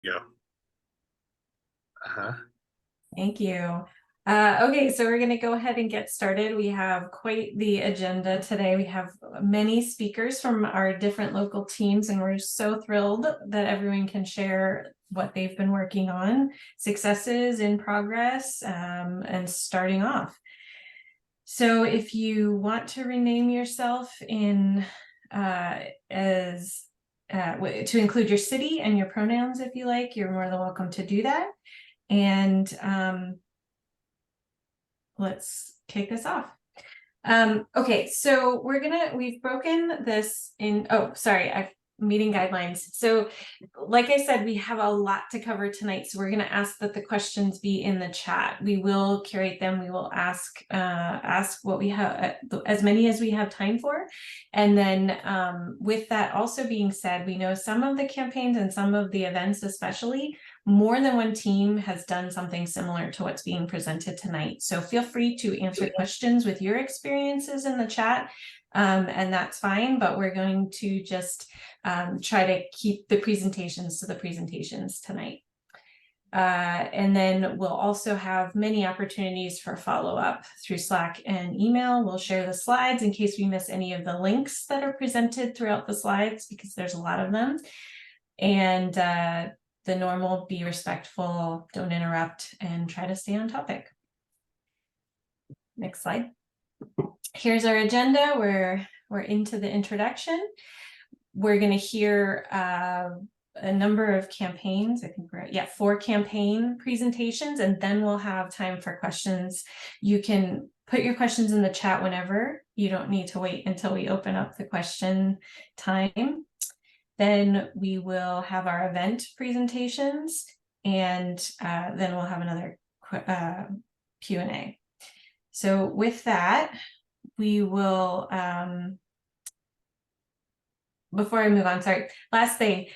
Yeah. Uh-huh. Thank you. Okay, so we're going to go ahead and get started. We have quite the agenda today. We have many speakers from our different local teams, and we're so thrilled that everyone can share what they've been working on, successes in progress, and starting off. So if you want to rename yourself in as to include your city and your pronouns, if you like, you're more than welcome to do that. And let's kick this off. Okay, so we've broken this in, oh, sorry, meeting guidelines. So like I said, we have a lot to cover tonight. So we're gonna ask that the questions be in the chat. We will curate them. We will ask what we have, as many as we have time for. And then with that also being said, we know some of the campaigns and some of the events especially, more than one team has done something similar to what's being presented tonight. So feel free to answer questions with your experiences in the chat, and that's fine, but we're going to just try to keep the presentations to the presentations tonight. And then we'll also have many opportunities for follow-up through Slack and email. We'll share the slides in case we miss any of the links that are presented throughout the slides, because there's a lot of them. And the normal, be respectful, don't interrupt, and try to stay on topic. Next slide. Here's our agenda. We're into the introduction. We're going to hear a number of campaigns. I think we're at 4 campaign presentations, and then we'll have time for questions. You can put your questions in the chat whenever. You don't need to wait until we open up the question time. Then we will have our event presentations, and then we'll have another Q&A. So with that, we will, before I move on, sorry, last thing,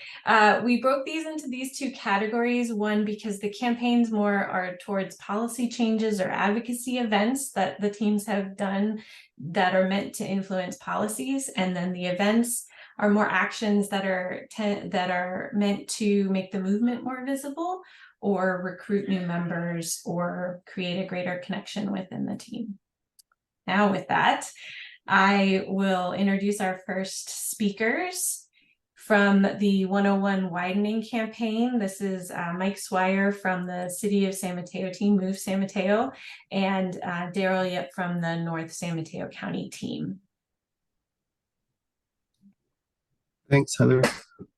we broke these into these 2 categories. One, because the campaigns more are towards policy changes or advocacy events that the teams have done that are meant to influence policies, and then the events are more actions that are meant to make the movement more visible or recruit new members or create a greater connection within the team. Now with that, I will introduce our first speakers from the 101 Widening Campaign. This is Mike Swire from the City of San Mateo team, Move San Mateo, and Daryl Yip from the North San Mateo County team. Thanks, Heather.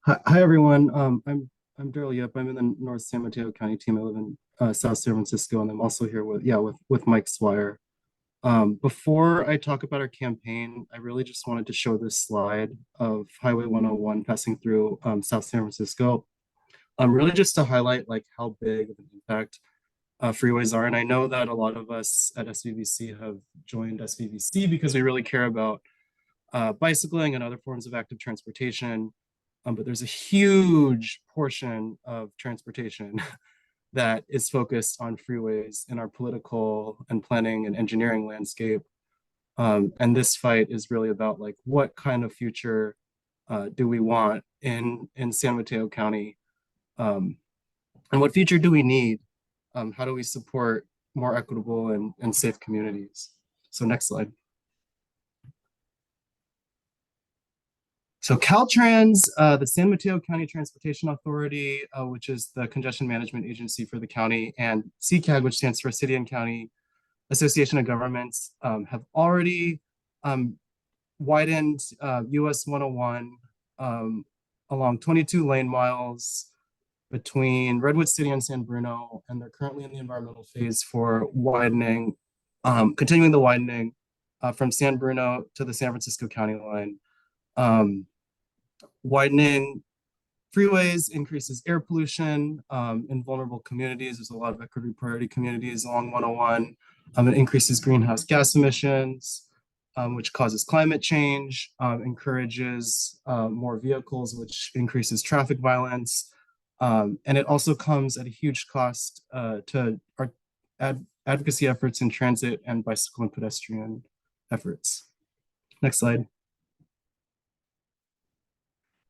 Hi everyone. I'm Daryl Yip. I'm in the North San Mateo County team. I live in South San Francisco, and I'm also here with Mike Swire. Before I talk about our campaign, I really just wanted to show this slide of Highway 101 passing through South San Francisco. Really just to highlight like how big of an impact freeways are. And I know that a lot of us at SVBC have joined SVBC because we really care about bicycling and other forms of active transportation. But there's a huge portion of transportation that is focused on freeways in our political and planning and engineering landscape. And this fight is really about like, what kind of future do we want in San Mateo County? And what future do we need? How do we support more equitable and safe communities? So next slide. So Caltrans, the San Mateo County Transportation Authority, which is the congestion management agency for the county, and CCAG, which stands for City and County Association of Governments, have already widened US 101 along 22 lane miles between Redwood City and San Bruno, and they're currently in the environmental phase for widening, continuing the widening from San Bruno to the San Francisco County line. Widening freeways increases air pollution in vulnerable communities. There's a lot of equity priority communities along 101. It increases greenhouse gas emissions, which causes climate change, encourages more vehicles, which increases traffic violence. And it also comes at a huge cost to our advocacy efforts in transit and bicycle and pedestrian efforts. Next slide.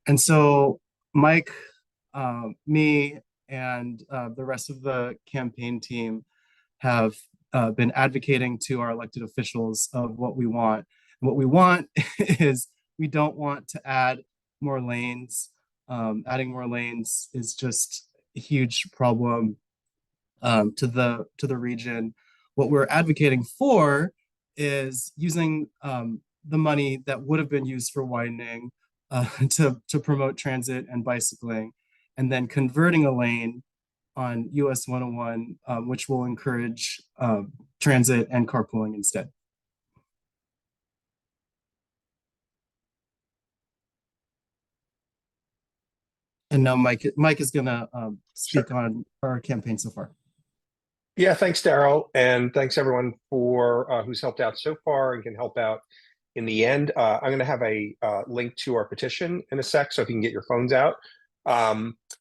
And so Mike me and the rest of the campaign team have been advocating to our elected officials of what we want. And what we want is we don't want to add more lanes. Adding more lanes is just a huge problem to the region. What we're advocating for is using the money that would have been used for widening to promote transit and bicycling, and then converting a lane on US 101, which will encourage transit and carpooling instead. And now Mike is going to speak on our campaign so far. Yeah, thanks, Daryl, and thanks everyone for who's helped out so far and can help out in the end. I'm going to have a link to our petition in a sec, so if you can get your phones out.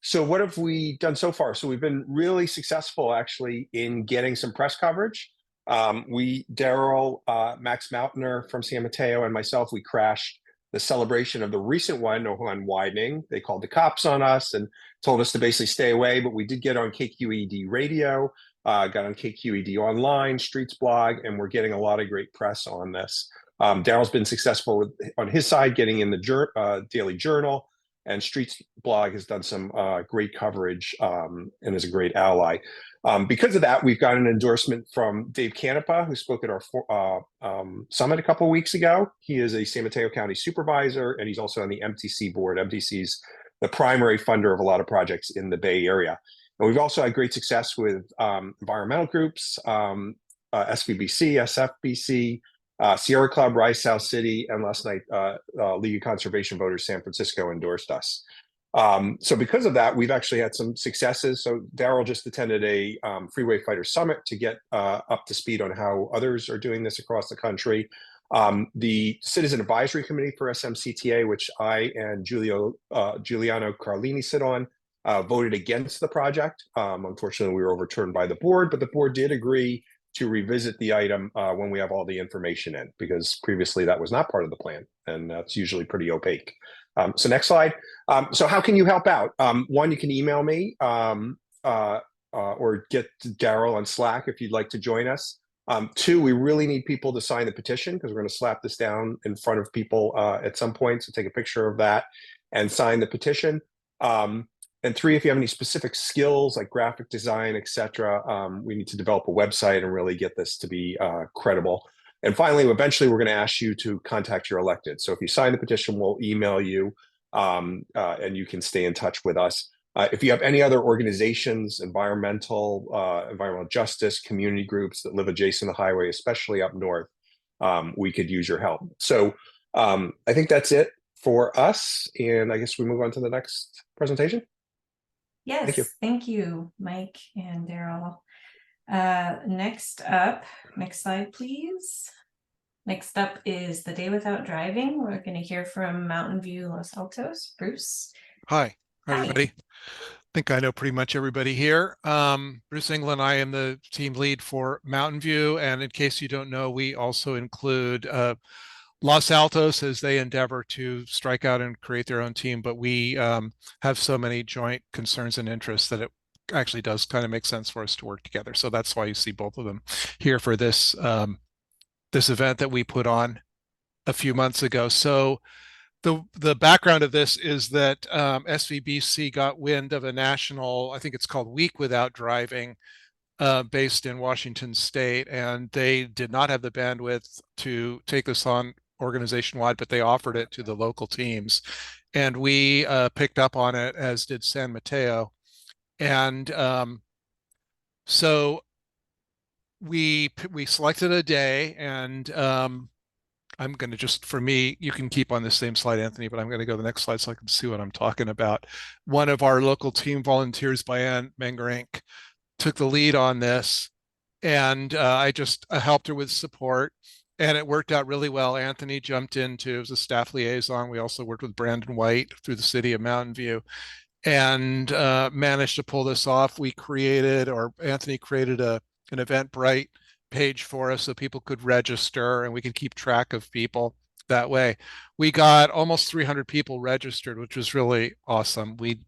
So what have we done so far? So we've been really successful actually in getting some press coverage. Daryl, Max Mountainer from San Mateo, and myself, we crashed the celebration of the recent one on widening. They called the cops on us and told us to basically stay away, but we did get on KQED radio, got on KQED online, Streets blog, and we're getting a lot of great press on this. Daryl's been successful on his side, getting in the Daily Journal, and Streets blog has done some great coverage and is a great ally. Because of that, we've got an endorsement from Dave Canepa, who spoke at our summit a couple of weeks ago. He is a San Mateo County supervisor, and he's also on the MTC board. MTC's the primary funder of a lot of projects in the Bay Area. And we've also had great success with environmental groups, SVBC, SFBC, Sierra Club, Rise South City, and last night, League of Conservation Voters San Francisco endorsed us. So because of that, we've actually had some successes. So Daryl just attended a Freeway Fighter Summit to get up to speed on how others are doing this across the country. The Citizen Advisory Committee for SMCTA, which I and Giuliano Carlini sit on, voted against the project. Unfortunately, we were overturned by the board, but the board did agree to revisit the item when we have all the information in, because previously that was not part of the plan, and that's usually pretty opaque. So next slide. So how can you help out? One, you can email me or get Daryl on Slack if you'd like to join us. Two, we really need people to sign the petition, because we're going to slap this down in front of people at some point. So take a picture of that and sign the petition. And three, if you have any specific skills like graphic design, etc., we need to develop a website and really get this to be credible. And finally, eventually, we're going to ask you to contact your elected. So if you sign the petition, we'll email you, and you can stay in touch with us. If you have any other organizations, environmental justice, community groups that live adjacent to the highway, especially up north, we could use your help. So I think that's it for us. And I guess we move on to the next presentation. Yes, thank you, Mike and Daryl. Next slide, please. Next up is the day without driving. We're going to hear from Mountain View Los Altos. Bruce. Hi, everybody. I think I know pretty much everybody here. Bruce England, I am the team lead for Mountain View. And in case you don't know, we also include Los Altos as they endeavor to strike out and create their own team. But we have so many joint concerns and interests that it actually does kind of make sense for us to work together. So that's why you see both of them here for this this event that we put on a few months ago. So the background of this is that SVBC got wind of a national, I think it's called Week Without Driving, based in Washington State, and they did not have the bandwidth to take this on organization-wide, but they offered it to the local teams, and we picked up on it, as did San Mateo. And so we selected a day, and I'm going to just, for me, you can keep on the same slide, Anthony, but I'm going to go to the next slide so I can see what I'm talking about. One of our local team volunteers, Bayan Mengerink, took the lead on this, and I just helped her with support, and it worked out really well. Anthony jumped into, it was a staff liaison. We also worked with Brandon White through the city of Mountain View, and managed to pull this off. Anthony created an Eventbrite page for us so people could register, and we could keep track of people that way. We got almost 300 people registered, which was really awesome. We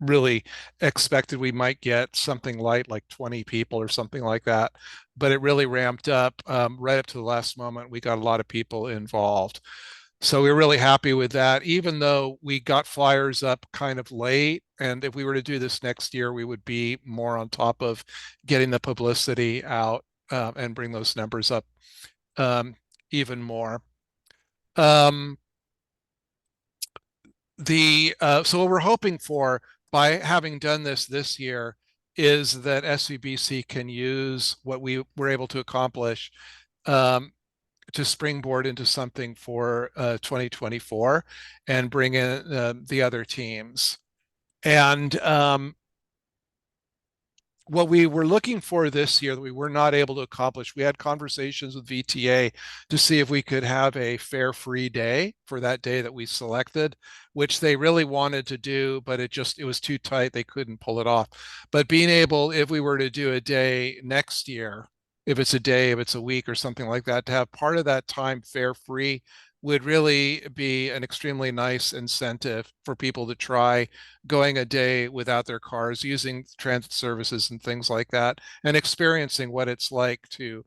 really expected we might get something light like 20 people or something like that, but it really ramped up right up to the last moment. We got a lot of people involved. So we're really happy with that, even though we got flyers up kind of late. And if we were to do this next year, we would be more on top of getting the publicity out and bring those numbers up even more. So what we're hoping for by having done this year is that SVBC can use what we were able to accomplish to springboard into something for 2024 and bring in the other teams. And what we were looking for this year that we were not able to accomplish, we had conversations with VTA to see if we could have a fare free day for that day that we selected, which they really wanted to do, but it was too tight. They couldn't pull it off. But being able, if we were to do a day next year, if it's a day, if it's a week or something like that, to have part of that time fare free would really be an extremely nice incentive for people to try going a day without their cars, using transit services and things like that, and experiencing what it's like to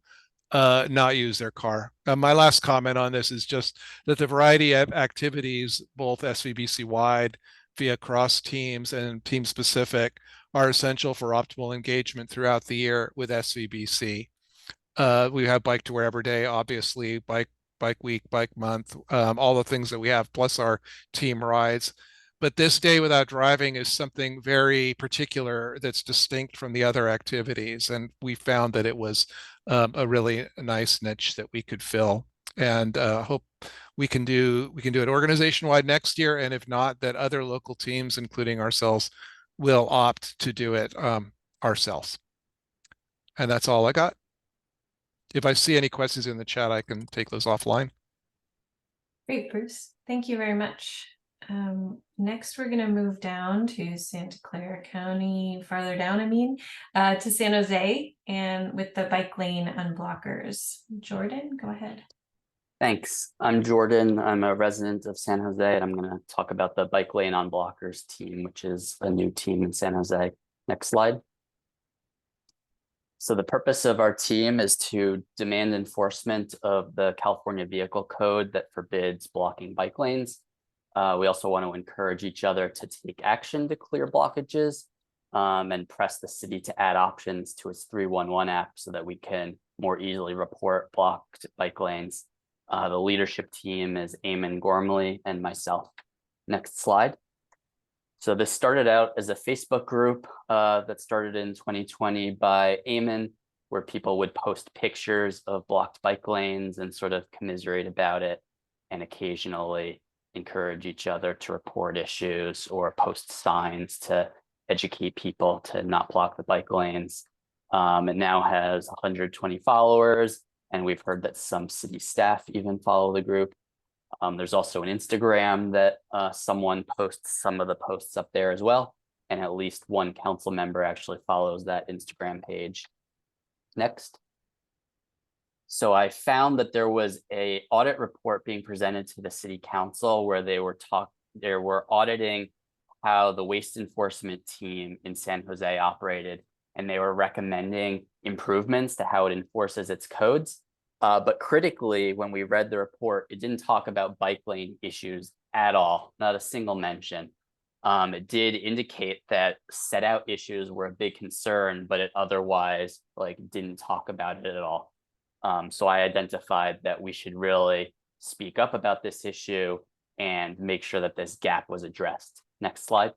not use their car. My last comment on this is just that the variety of activities, both SVBC wide via cross teams and team specific, are essential for optimal engagement throughout the year with SVBC. We have Bike to Wherever Day, obviously, Bike Week, Bike Month, all the things that we have, plus our team rides. But this day without driving is something very particular that's distinct from the other activities. And we found that it was a really nice niche that we could fill, and hope we can do it organization wide next year. And if not, that other local teams, including ourselves, will opt to do it ourselves. And that's all I got. If I see any questions in the chat, I can take those offline. Great, Bruce. Thank you very much. Next, we're going to move down to Santa Clara County, farther down, to San Jose, and with the bike lane unblockers. Jordan, go ahead. Thanks. I'm Jordan. I'm a resident of San Jose, and I'm going to talk about the bike lane unblockers team, which is a new team in San Jose. Next slide. So the purpose of our team is to demand enforcement of the California Vehicle Code that forbids blocking bike lanes. We also want to encourage each other to take action to clear blockages and press the city to add options to its 311 app so that we can more easily report blocked bike lanes. The leadership team is Eamon Gormley and myself. Next slide. So this started out as a Facebook group that started in 2020 by Eamon, where people would post pictures of blocked bike lanes and sort of commiserate about it, and occasionally encourage each other to report issues or post signs to educate people to not block the bike lanes. It now has 120 followers, and we've heard that some city staff even follow the group. There's also an Instagram that someone posts some of the posts up there as well, and at least one council member actually follows that Instagram page. Next. So I found that there was an audit report being presented to the city council where they were auditing how the waste enforcement team in San Jose operated, and they were recommending improvements to how it enforces its codes. But critically, when we read the report, it didn't talk about bike lane issues at all, not a single mention. It did indicate that set out issues were a big concern, but it otherwise didn't talk about it at all. So I identified that we should really speak up about this issue and make sure that this gap was addressed. Next slide.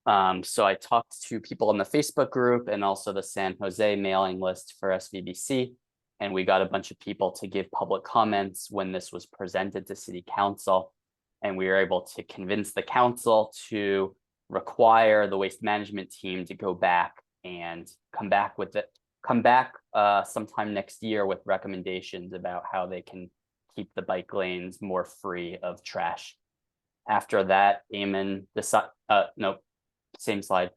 So I talked to people in the Facebook group and also the San Jose mailing list for SVBC, and we got a bunch of people to give public comments when this was presented to City Council, and we were able to convince the council to require the waste management team to go back and come back sometime next year with recommendations about how they can keep the bike lanes more free of trash. After that, Eamon decided, same slide.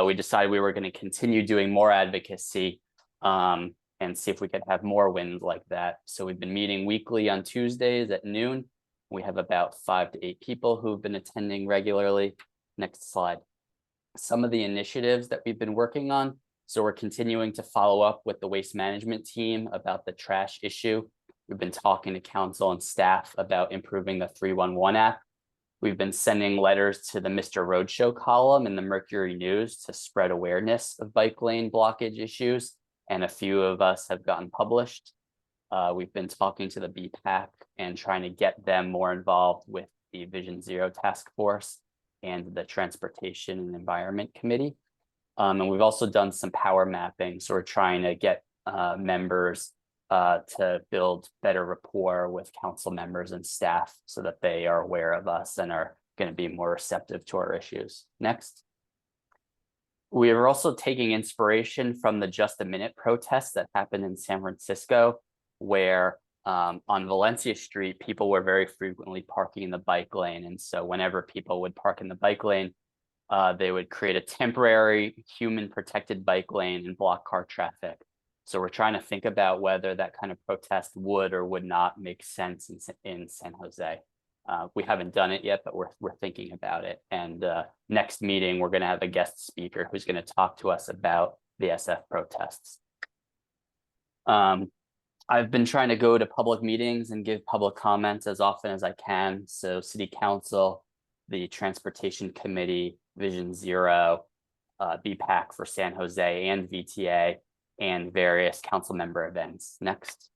We decided we were going to continue doing more advocacy and see if we could have more wins like that. So we've been meeting weekly on Tuesdays at noon. We have about 5 to 8 people who've been attending regularly. Next slide. Some of the initiatives that we've been working on. So we're continuing to follow up with the waste management team about the trash issue. We've been talking to council and staff about improving the 311 app. We've been sending letters to the Mr. Roadshow column in the Mercury News to spread awareness of bike lane blockage issues, and a few of us have gotten published. We've been talking to the BPAC and trying to get them more involved with the Vision Zero Task Force and the Transportation and Environment Committee. And we've also done some power mapping. So we're trying to get members to build better rapport with council members and staff so that they are aware of us and are going to be more receptive to our issues. Next. We are also taking inspiration from the Just a Minute protests that happened in San Francisco, where on Valencia Street, people were very frequently parking in the bike lane. And so whenever people would park in the bike lane, they would create a temporary human protected bike lane and block car traffic. So we're trying to think about whether that kind of protest would or would not make sense in San Jose. We haven't done it yet, but we're thinking about it. And next meeting, we're going to have a guest speaker who's going to talk to us about the SF protests. I've been trying to go to public meetings and give public comments as often as I can. So City Council, the Transportation Committee, Vision Zero, BPAC for San Jose and VTA, and various council member events. Next.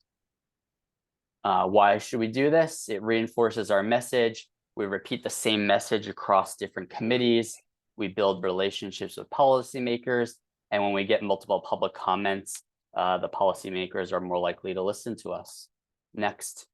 Why should we do this? It reinforces our message. We repeat the same message across different committees. We build relationships with policymakers. And when we get multiple public comments, the policymakers are more likely to listen to us. Next.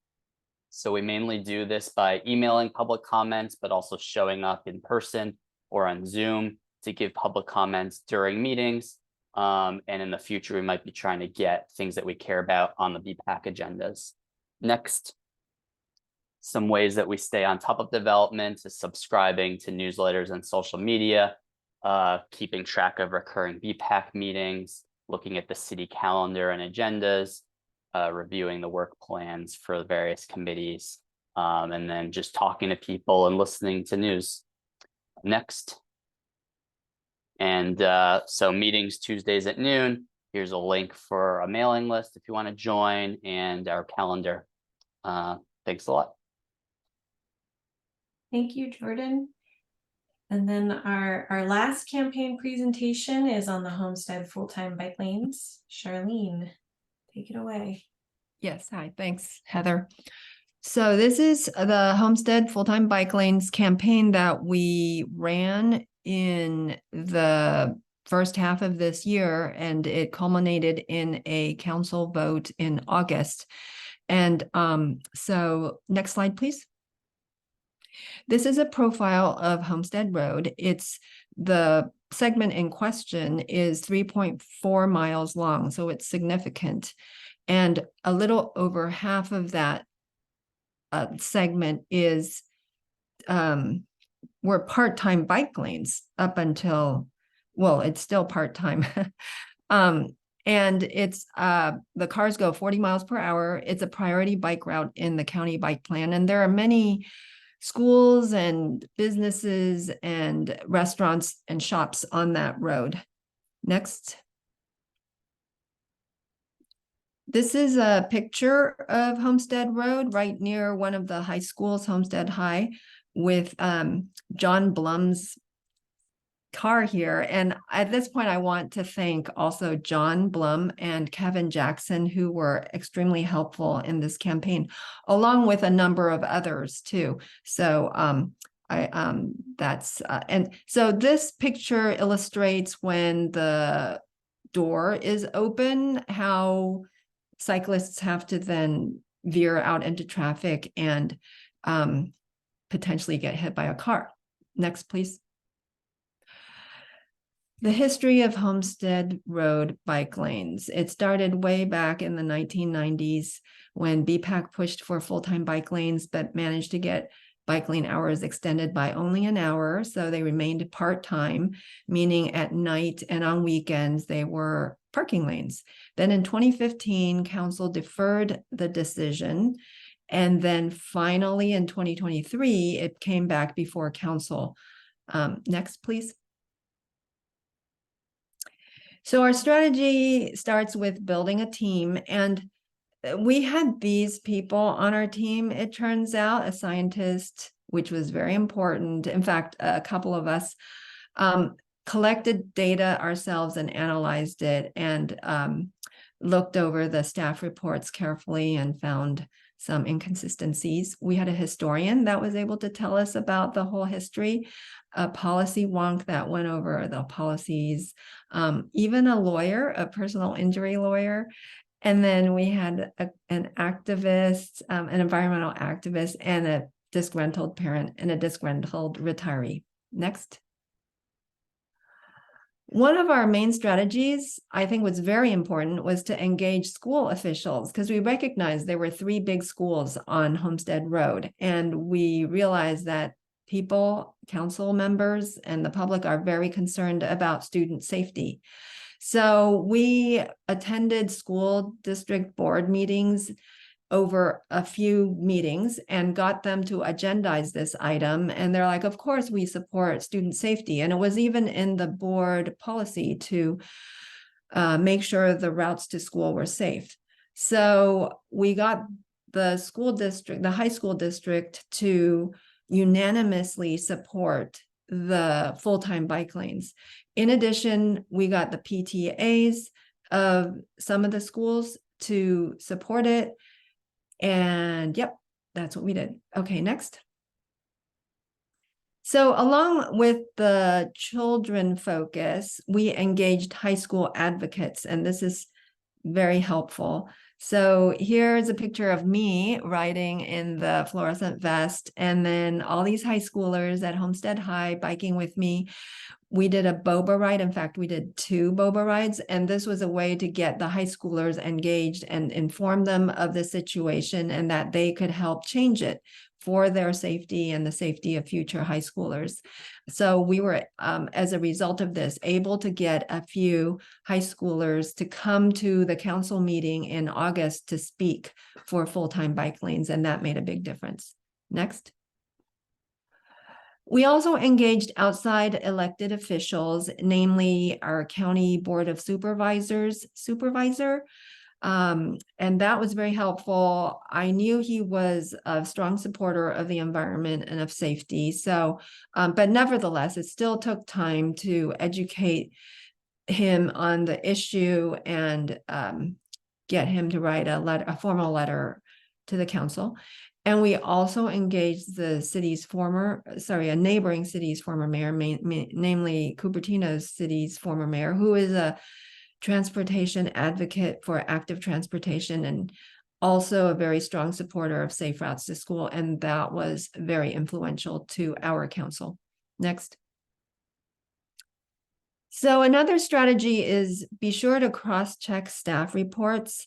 So we mainly do this by emailing public comments, but also showing up in person or on Zoom to give public comments during meetings. And in the future, we might be trying to get things that we care about on the BPAC agendas. Next, some ways that we stay on top of development is subscribing to newsletters and social media, keeping track of recurring BPAC meetings, looking at the city calendar and agendas, reviewing the work plans for the various committees, and then just talking to people and listening to news. Next. And so meetings Tuesdays at noon. Here's a link for a mailing list if you want to join, and our calendar. Thanks a lot. Thank you, Jordan. And then our last campaign presentation is on the Homestead full-time bike lanes. Charlene, take it away. Yes, hi, thanks, Heather. So this is the Homestead full-time bike lanes campaign that we ran in the first half of this year, and it culminated in a council vote in August. And so next slide, please. This is a profile of Homestead Road. It's the segment in question is 3.4 miles long, so it's significant. And a little over half of that segment is were part-time bike lanes up until, well, it's still part-time. And it's the cars go 40 miles per hour. It's a priority bike route in the county bike plan. And there are many schools and businesses and restaurants and shops on that road. Next. This is a picture of Homestead Road right near one of the high schools, Homestead High, with John Blum's car here. And at this point, I want to thank also John Blum and Kevin Jackson, who were extremely helpful in this campaign, along with a number of others too. So and so this picture illustrates when the door is open, how cyclists have to then veer out into traffic and potentially get hit by a car. Next, please. The history of Homestead Road bike lanes. It started way back in the 1990s when BPAC pushed for full-time bike lanes, but managed to get bike lane hours extended by only an hour. So they remained part-time, meaning at night and on weekends, they were parking lanes. Then in 2015, council deferred the decision. And then finally in 2023, it came back before council Next, please. So our strategy starts with building a team, and we had these people on our team, it turns out, a scientist, which was very important. In fact, a couple of us collected data ourselves and analyzed it, and looked over the staff reports carefully and found some inconsistencies. We had a historian that was able to tell us about the whole history, a policy wonk that went over the policies, even a lawyer, a personal injury lawyer. And then we had an activist, an environmental activist, and a disgruntled parent and a disgruntled retiree. Next. One of our main strategies, I think was very important, was to engage school officials, because we recognized there were 3 big schools on Homestead Road, and we realized that people, council members, and the public are very concerned about student safety. So we attended school district board meetings over a few meetings and got them to agendize this item. And they're like, of course, we support student safety. And it was even in the board policy to make sure the routes to school were safe. So we got the school district, the high school district, to unanimously support the full-time bike lanes. In addition, we got the PTAs of some of the schools to support it. And yep, that's what we did. Okay, next. So along with the children focus, we engaged high school advocates, and this is very helpful. So here's a picture of me riding in the fluorescent vest, and then all these high schoolers at Homestead High biking with me. We did a boba ride. In fact, we did 2 boba rides, and this was a way to get the high schoolers engaged and inform them of the situation and that they could help change it for their safety and the safety of future high schoolers. So we were, as a result of this, able to get a few high schoolers to come to the council meeting in August to speak for full-time bike lanes, and that made a big difference. Next. We also engaged outside elected officials, namely our county board of supervisors supervisor. And that was very helpful. I knew he was a strong supporter of the environment and of safety. So, but nevertheless, it still took time to educate him on the issue and get him to write a formal letter to the council. And we also engaged the city's a neighboring city's former mayor, namely Cupertino's city's former mayor, who is a transportation advocate for active transportation and also a very strong supporter of safe routes to school. And that was very influential to our council. Next. So another strategy is be sure to cross-check staff reports.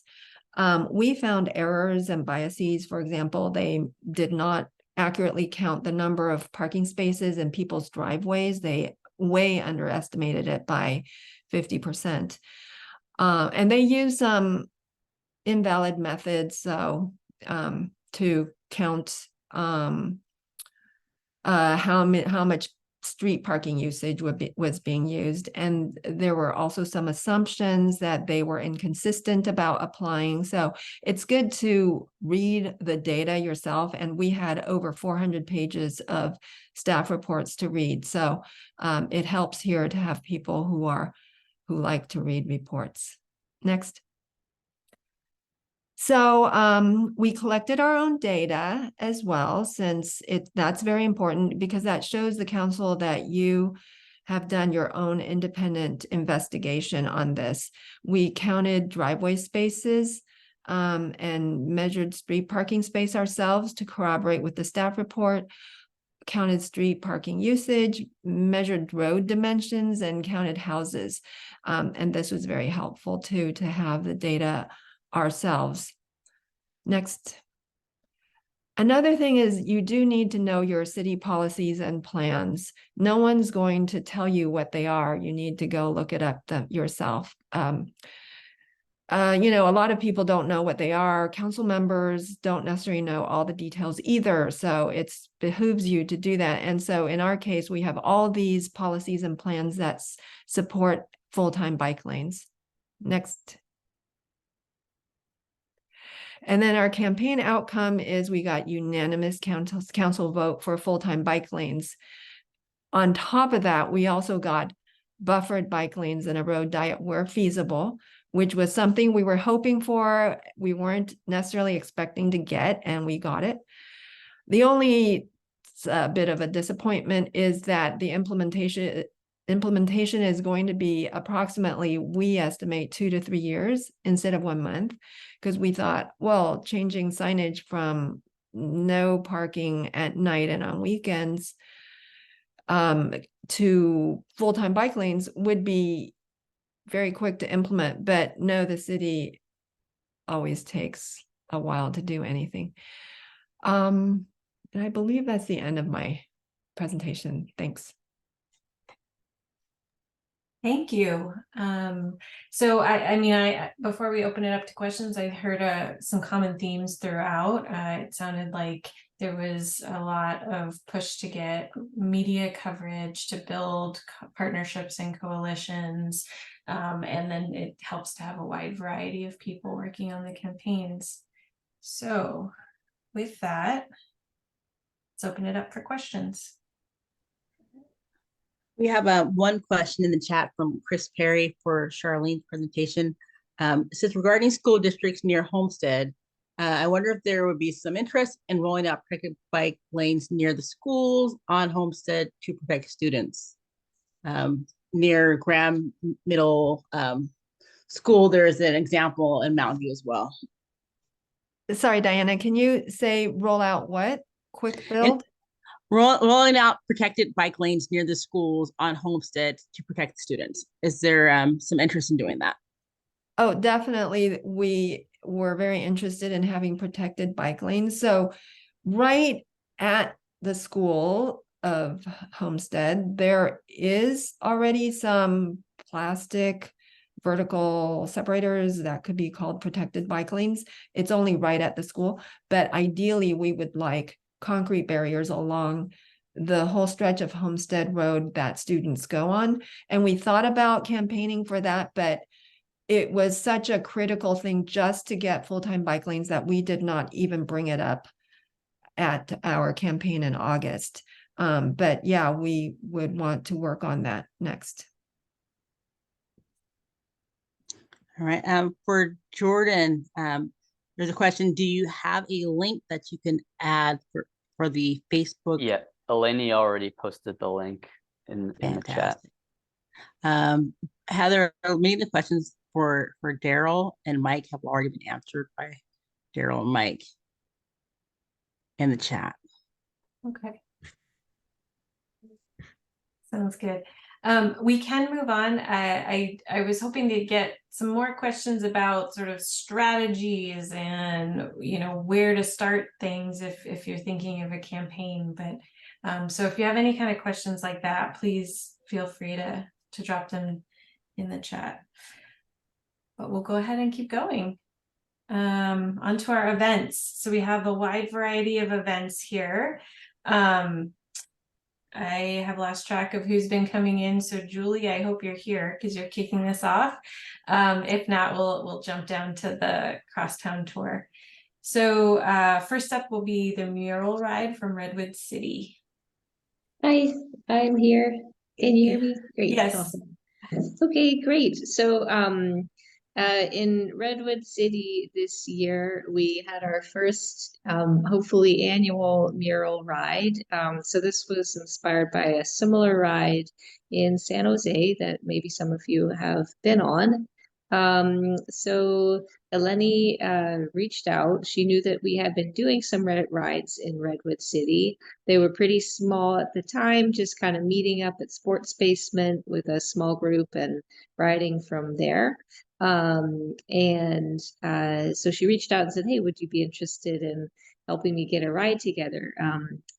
We found errors and biases. For example, they did not accurately count the number of parking spaces in people's driveways. They way underestimated it by 50%. And they used some invalid methods, so to count how much street parking usage was being used. And there were also some assumptions that they were inconsistent about applying. So it's good to read the data yourself. And we had over 400 pages of staff reports to read. So it helps here to have people who like to read reports. Next. So we collected our own data as well, since that's very important, because that shows the council that you have done your own independent investigation on this. We counted driveway spaces and measured street parking space ourselves to corroborate with the staff report, counted street parking usage, measured road dimensions, and counted houses. And this was very helpful too, to have the data ourselves. Next. Another thing is you do need to know your city policies and plans. No one's going to tell you what they are. You need to go look it up yourself. you know, a lot of people don't know what they are. Council members don't necessarily know all the details either. So it's behooves you to do that. And so in our case, we have all these policies and plans that support full-time bike lanes. Next. And then our campaign outcome is we got unanimous council vote for full-time bike lanes. On top of that, we also got buffered bike lanes and a road diet where feasible, which was something we were hoping for. We weren't necessarily expecting to get, and we got it. The only bit of a disappointment is that the implementation is going to be approximately, we estimate, 2 to 3 years instead of 1 month, because we thought, well, changing signage from no parking at night and on weekends to full-time bike lanes would be very quick to implement, but no, the city always takes a while to do anything. And I believe that's the end of my presentation. Thanks. Thank you. So I mean, before we open it up to questions, I heard some common themes throughout. It sounded like there was a lot of push to get media coverage, to build partnerships and coalitions. And then it helps to have a wide variety of people working on the campaigns. So with that, let's open it up for questions. We have one question in the chat from Chris Perry for Charlene's presentation. It says, regarding school districts near Homestead, I wonder if there would be some interest in rolling out protected bike lanes near the schools on Homestead to protect students. Near Graham Middle School, there is an example in Mountain View as well. Sorry, Diana, can you say roll out what? Quick build? Rolling out protected bike lanes near the schools on Homestead to protect students. Is there some interest in doing that? Oh, definitely. We were very interested in having protected bike lanes. So right at the school of Homestead, there is already some plastic vertical separators that could be called protected bike lanes. It's only right at the school, but ideally we would like concrete barriers along the whole stretch of Homestead Road that students go on. And we thought about campaigning for that, but it was such a critical thing just to get full-time bike lanes that we did not even bring it up at our campaign in August. But yeah, we would want to work on that next. All right. For Jordan, there's a question. Do you have a link that you can add for the Facebook? Yeah, Eleni already posted the link in the chat. Heather, many of the questions for Daryl and Mike have already been answered by Daryl and Mike in the chat. Okay. Sounds good. We can move on. I was hoping to get some more questions about sort of strategies and, you know, where to start things if you're thinking of a campaign. But so if you have any kind of questions like that, please feel free to drop them in the chat. But we'll go ahead and keep going. Onto our events. So we have a wide variety of events here. I have lost track of who's been coming in. So Julie, I hope you're here because you're kicking this off. If not, we'll jump down to the crosstown tour. So first up will be the mural ride from Redwood City. Hi, I'm here. Can you hear me? Great. Yes. Awesome. Okay, great. So in Redwood City this year, we had our first, hopefully annual mural ride. So this was inspired by a similar ride in San Jose that maybe some of you have been on. So Eleni reached out. She knew that we had been doing some rides in Redwood City. They were pretty small at the time, just kind of meeting up at Sports Basement with a small group and riding from there. So she reached out and said, hey, would you be interested helping me get a ride together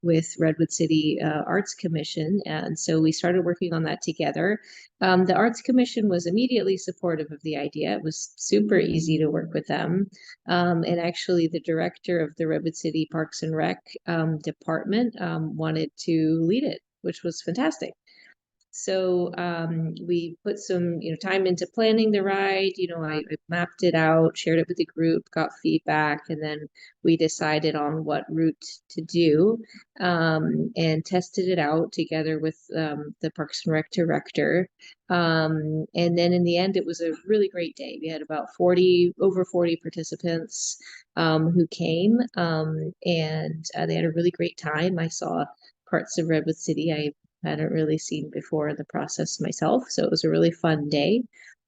with Redwood City Arts Commission. And so we started working on that together. The Arts Commission was immediately supportive of the idea. It was super easy to work with them. And actually the director of the Redwood City Parks and Rec department wanted to lead it, which was fantastic. So we put some, time into planning the ride. I mapped it out, shared it with the group, got feedback, and then we decided on what route to do, and tested it out together with the Parks and Rec director. And then in the end, it was a really great day. We had about over 40 participants who came, and they had a really great time. I saw parts of Redwood City I hadn't really seen before in the process myself. So it was a really fun day.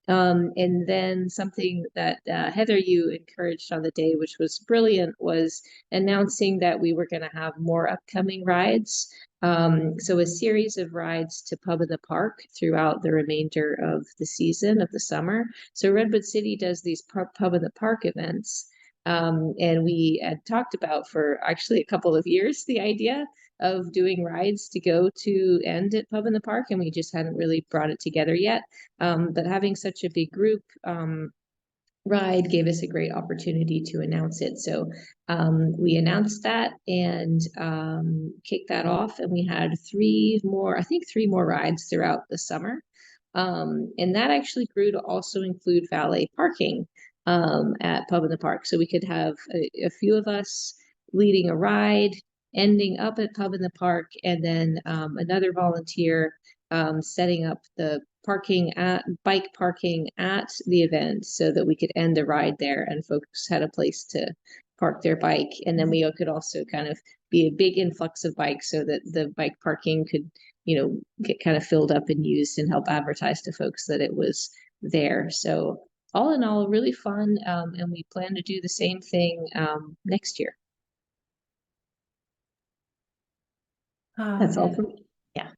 And then something that Heather, you encouraged on the day, which was brilliant, was announcing that we were going to have more upcoming rides. So a series of rides to Pub in the Park throughout the remainder of the season of the summer. So Redwood City does these Pub in the Park events. And we had talked about for actually a couple of years the idea of doing rides to go to end at Pub in the Park, and we just hadn't really brought it together yet. But having such a big group ride gave us a great opportunity to announce it. So we announced that and kicked that off, and we had three more rides throughout the summer. And that actually grew to also include valet parking at Pub in the Park. So we could have a few of us leading a ride, ending up at Pub in the Park, and then another volunteer setting up the bike parking at the event so that we could end the ride there and folks had a place to park their bike. And then we could also kind of be a big influx of bikes so that the bike parking could, get kind of filled up and used and help advertise to folks that it was there. So all in all, really fun. And we plan to do the same thing next year. That's all from me. Yeah.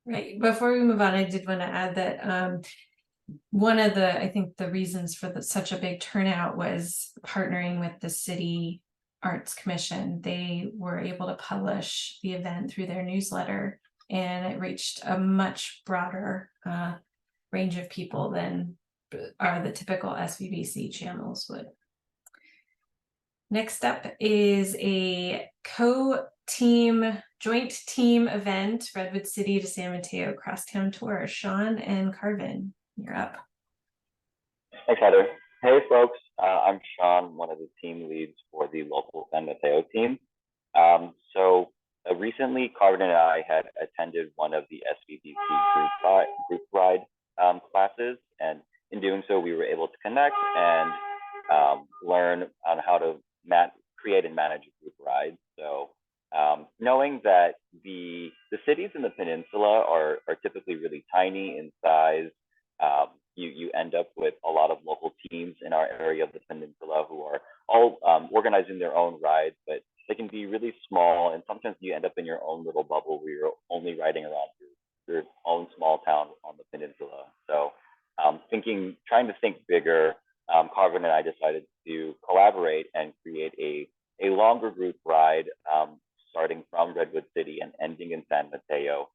Right. Before we move on, I did want to add that one of I think the reasons for such a big turnout was partnering with the City Arts Commission. They were able to publish the event through their newsletter, and it reached a much broader range of people than are the typical SVBC channels would. Next up is a joint team event, Redwood City to San Mateo Crosstown Tour. Sean and Carvin, you're up. Thanks, Heather. Hey, folks. I'm Sean, one of the team leads for the local San Mateo team. So recently, Carvin and I had attended one of the SVBC group ride classes, and in doing so, we were able to connect and learn on how to create and manage a group ride. So knowing that the cities in the peninsula are typically really tiny in size, you end up with a lot of local teams in our area of the peninsula who are all organizing their own rides, but they can be really small, and sometimes you end up in your own little bubble where you're only riding around your own small town on the peninsula. So trying to think bigger, Carvin and I decided to collaborate and create a longer group ride starting from Redwood City and ending in San Mateo,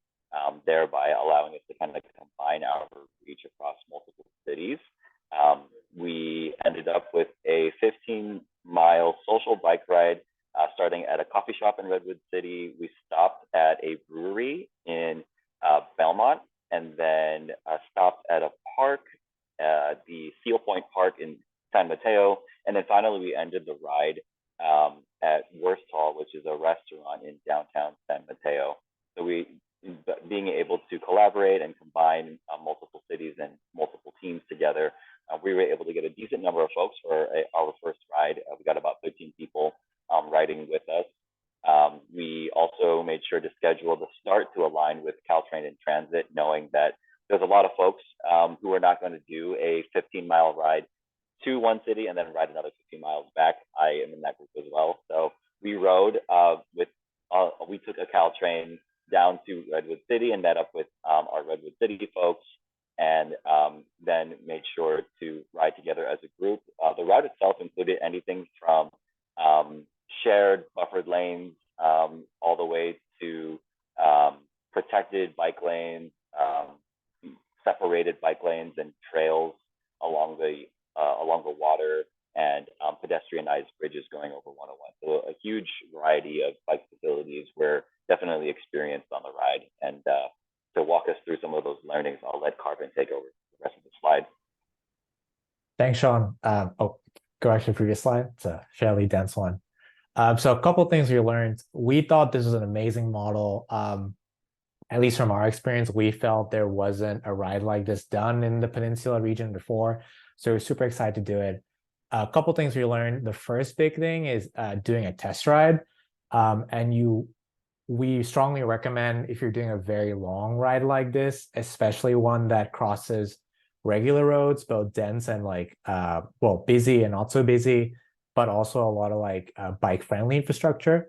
thereby allowing us to kind of combine our reach across multiple cities. We ended up with a 15-mile social bike ride starting at a coffee shop in Redwood City. We stopped at a brewery in Belmont, and then stopped at a park, the Seal Point Park in San Mateo. And then finally, we ended the ride at Worsthall, which is a restaurant in downtown San Mateo. So being able to collaborate and combine multiple cities and multiple teams together, we were able to get a decent number of folks for our first ride. We got about 13 people riding with us. We also made sure to schedule the start to align with Caltrain and Transit, knowing that there's a lot of folks who are not going to do a 15-mile ride to one city and then ride another 15 miles back. I am in that group as well. So we rode we took a Caltrain down to Redwood City and met up with our Redwood City folks, and then made sure to ride together as a group. The route itself included anything from shared buffered lanes all the way to protected bike lanes, separated bike lanes and trails along the water, and pedestrianized bridges going over 101. So a huge variety of bike facilities were definitely experienced on the ride. And to walk us through some of those learnings, I'll let Carvin take over the rest of the slide. Thanks, Sean. Go back to the previous slide. It's a fairly dense one. So a couple of things we learned. We thought this was an amazing model. At least from our experience, we felt there wasn't a ride like this done in the Peninsula region before. So we're super excited to do it. A couple of things we learned. The first big thing is doing a test ride. We strongly recommend, if you're doing a very long ride like this, especially one that crosses regular roads, both dense and busy and not so busy, but also a lot of bike-friendly infrastructure.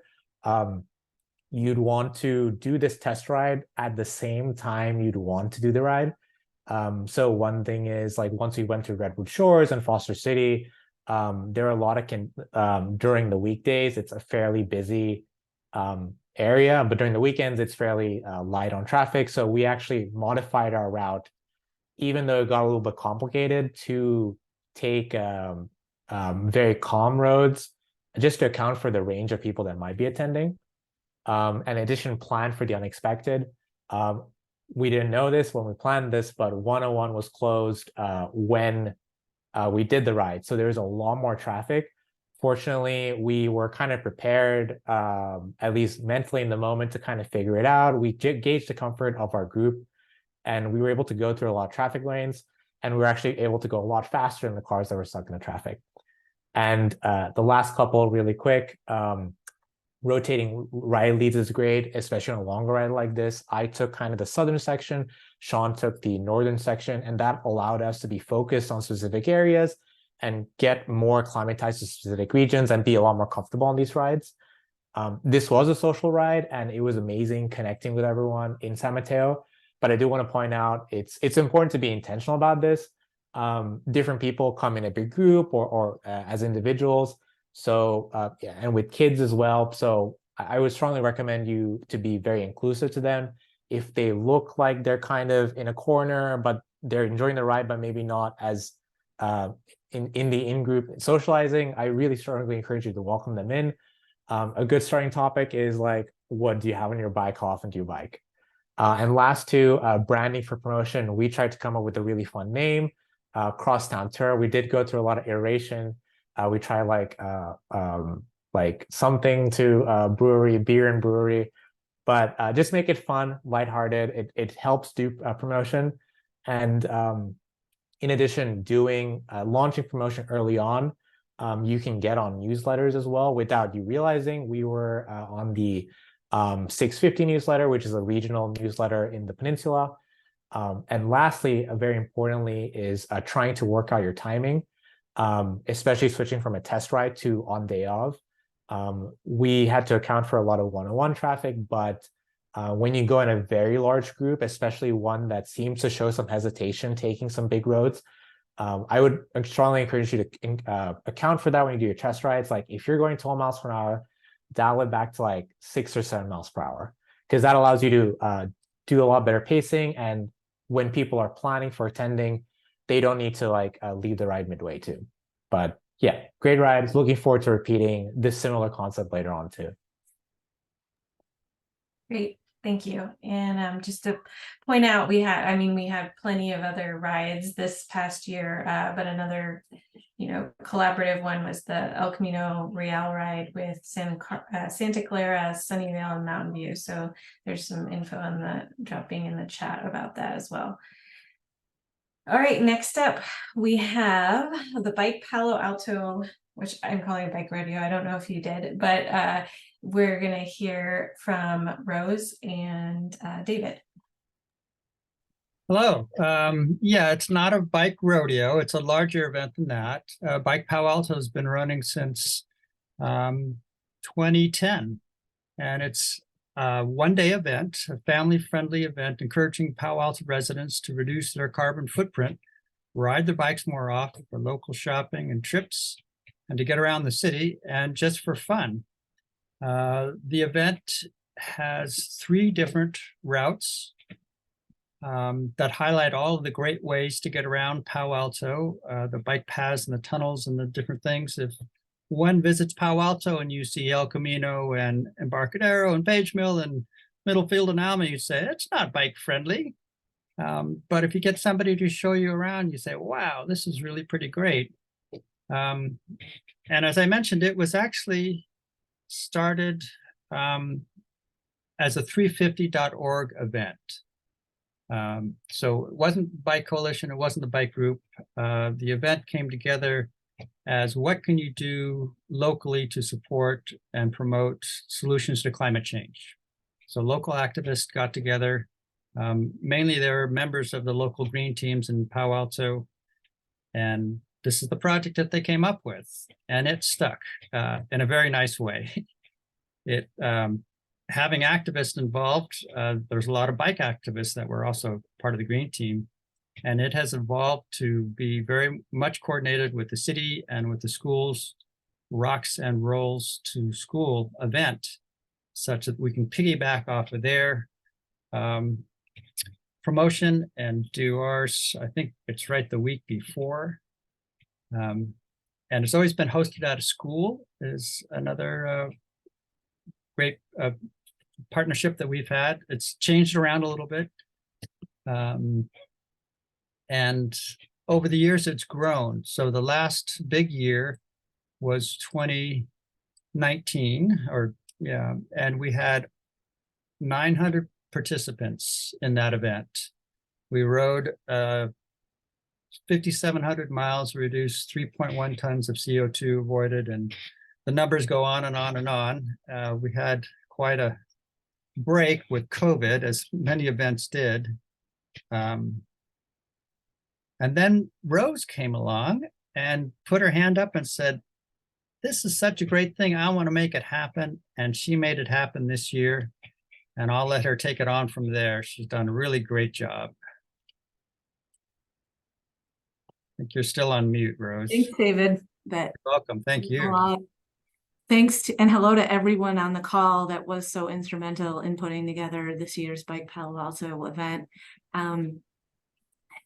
You'd want to do this test ride at the same time you'd want to do the ride. So one thing is, once we went to Redwood Shores and Foster City, there are a lot of during the weekdays, it's a fairly busy area, but during the weekends, it's fairly light on traffic. So we actually modified our route, even though it got a little bit complicated, to take very calm roads, just to account for the range of people that might be attending. In addition, plan for the unexpected. We didn't know this when we planned this, but 101 was closed when we did the ride. So there was a lot more traffic. Fortunately, we were kind of prepared, at least mentally in the moment, to kind of figure it out. We gauged the comfort of our group, and we were able to go through a lot of traffic lanes, and we were actually able to go a lot faster than the cars that were stuck in the traffic. And the last couple, really quick, rotating ride leads is great, especially on a longer ride like this. I took kind of the southern section, Sean took the northern section, and that allowed us to be focused on specific areas and get more acclimatized to specific regions and be a lot more comfortable on these rides. This was a social ride, and it was amazing connecting with everyone in San Mateo. But I do want to point out, it's important to be intentional about this. Different people come in a big group or as individuals. So and with kids as well. So I would strongly recommend you to be very inclusive to them. If they look like they're kind of in a corner, but they're enjoying the ride, but maybe not as in the in-group socializing, I really strongly encourage you to welcome them in. A good starting topic is what do you have on your bike? How often do you bike? And last two, branding for promotion. We tried to come up with a really fun name, Crosstown Tour. We did go through a lot of iteration. We tried something to brewery, beer and brewery, but just make it fun, lighthearted. It helps do promotion. And in addition, launching promotion early on, you can get on newsletters as well without you realizing. We were on the 650 newsletter, which is a regional newsletter in the peninsula. And lastly, very importantly, is trying to work out your timing, especially switching from a test ride to on day of. We had to account for a lot of 101 traffic, but when you go in a very large group, especially one that seems to show some hesitation taking some big roads, I would strongly encourage you to account for that when you do your test rides. If you're going 12 miles per hour, dial it back to 6 or 7 miles per hour, because that allows you to do a lot better pacing. And when people are planning for attending, they don't need to leave the ride midway too. But yeah, great rides. Looking forward to repeating this similar concept later on too. Great. Thank you. And just to point out, we had plenty of other rides this past year, but another, collaborative one was the El Camino Real ride with Santa Clara, Sunnyvale, and Mountain View. So there's some info on the dropping in the chat about that as well. All right, next up, we have the Bike Palo Alto, which I'm calling Bike Rodeo. I don't know if you did, but we're going to hear from Rose and David. Hello. Yeah, it's not a bike rodeo. It's a larger event than that. Bike Palo Alto has been running since 2010, and it's a one-day event, a family-friendly event, encouraging Palo Alto residents to reduce their carbon footprint, ride their bikes more often for local shopping and trips, and to get around the city, and just for fun. The event has 3 different routes that highlight all of the great ways to get around Palo Alto, the bike paths and the tunnels and the different things. If one visits Palo Alto and you see El Camino and Embarcadero and Page Mill and Middlefield and Alma, you say, it's not bike friendly. But if you get somebody to show you around, you say, wow, this is really pretty great. And as I mentioned, it was actually started as a 350.org event. So it wasn't Bike Coalition, it wasn't the bike group. The event came together as what can you do locally to support and promote solutions to climate change. So local activists got together. Mainly they were members of the local green teams in Palo Alto. And this is the project that they came up with. And it stuck in a very nice way. It having activists involved, there's a lot of bike activists that were also part of the green team. And it has evolved to be very much coordinated with the city and with the schools, Rocks and Rolls to School event, such that we can piggyback off of their promotion and do ours. I think it's right the week before. And it's always been hosted at a school is another great partnership that we've had. It's changed around a little bit. And over the years, it's grown. So the last big year was 2019, and we had 900 participants in that event. We rode 5,700 miles, reduced 3.1 tons of CO2 avoided, and the numbers go on and on and on. We had quite a break with COVID, as many events did. And then Rose came along and put her hand up and said, this is such a great thing. I want to make it happen. And she made it happen this year. And I'll let her take it on from there. She's done a really great job. I think you're still on mute, Rose. Thanks, David. You're welcome. Thank you. Thanks and hello to everyone on the call that was so instrumental in putting together this year's Bike Palo Alto event.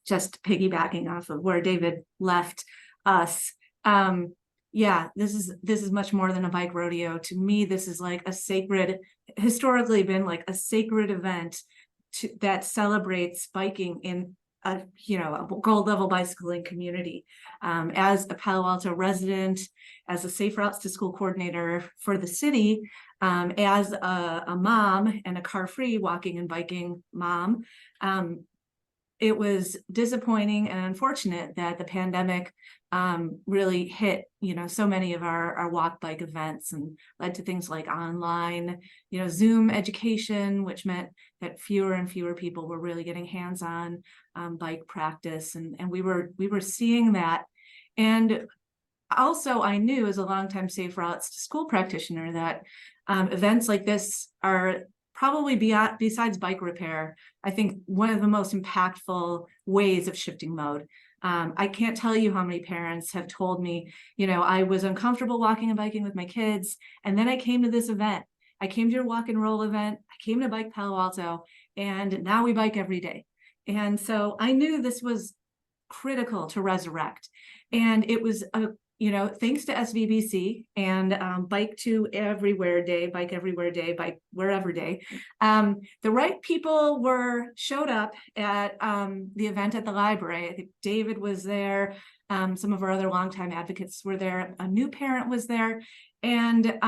Just piggybacking off of where David left us. Yeah, this is much more than a bike rodeo. To me, this is like a sacred, historically been like a sacred event that celebrates biking in a gold level bicycling community. As a Palo Alto resident, as a Safe Routes to School coordinator for the city, as a mom and a car-free walking and biking mom, it was disappointing and unfortunate that the pandemic really hit, so many of our walk bike events and led to things like online, Zoom education, which meant that fewer and fewer people were really getting hands-on bike practice. And we were seeing that. And also I knew as a longtime Safe Routes to School practitioner that events like this are probably besides bike repair, I think one of the most impactful ways of shifting mode. I can't tell you how many parents have told me, I was uncomfortable walking and biking with my kids. And then I came to this event. I came to your walk and roll event. I came to Bike Palo Alto, and now we bike every day. And so I knew this was critical to resurrect. And it was thanks to SVBC and Bike to Everywhere Day, Bike Everywhere Day, Bike Wherever Day, the right people showed up at the event at the library. I think David was there. Some of our other longtime advocates were there. A new parent was there. And